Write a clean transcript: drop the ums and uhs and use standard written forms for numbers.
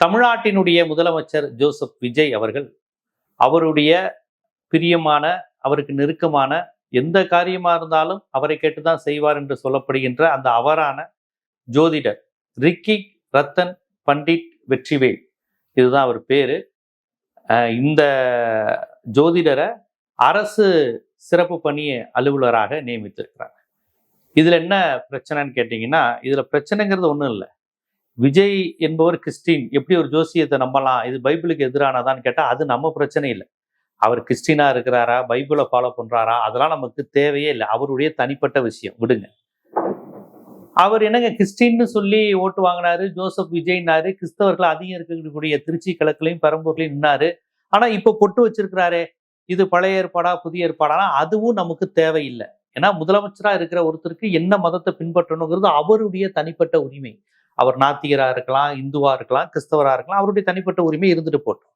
தமிழ்நாட்டினுடைய முதலமைச்சர் ஜோசப் விஜய் அவர்கள் அவருடைய பிரியமான, அவருக்கு நெருக்கமான எந்த காரியமா இருந்தாலும் அவரை கேட்டுதான் செய்வார் என்று சொல்லப்படுகின்ற அந்த அவரான ஜோதிடர் ரிக்கி ரத்தன் பண்டிட் வெற்றிவேல், இதுதான் அவர் பேரு. இந்த ஜோதிடரை அரசு சிறப்பு பணிய அலுவலராக நியமித்திருக்கிறார். இதுல என்ன பிரச்சனைன்னு கேட்டீங்கன்னா, இதுல பிரச்சனைங்கிறது ஒன்றும் இல்லை. விஜய் என்பவர் கிறிஸ்டின், எப்படி ஒரு ஜோசியத்தை நம்பலாம், இது பைபிளுக்கு எதிரானதான்னு கேட்டா அது நம்ம பிரச்சனை இல்லை. அவர் கிறிஸ்டினா இருக்கிறாரா, பைபிளை ஃபாலோ பண்றாரா, அதெல்லாம் நமக்கு தேவையே இல்லை. அவருடைய தனிப்பட்ட விஷயம், விடுங்க. அவர் என்னங்க கிறிஸ்டின்னு சொல்லி ஓட்டு வாங்கினாரு, ஜோசப் விஜய்னாரு, கிறிஸ்தவர்கள் அதிகம் இருக்கக்கூடிய திருச்சி கிழக்குலையும் பெரம்பூர்லையும் நின்னாரு. ஆனா இப்ப பொட்டு வச்சிருக்கிறாரே, இது பழைய ஏற்பாடா புதிய ஏற்பாடானா அதுவும் நமக்கு தேவையில்லை. ஏன்னா முதலமைச்சரா இருக்கிற ஒருத்தருக்கு என்ன மதத்தை பின்பற்றணுங்கிறது அவருடைய தனிப்பட்ட உரிமை. அவர் நாத்திகரா இருக்கலாம், இந்துவா இருக்கலாம், கிறிஸ்தவரா இருக்கலாம், அவருடைய தனிப்பட்ட உரிமை இருந்துட்டு போட்டோம்.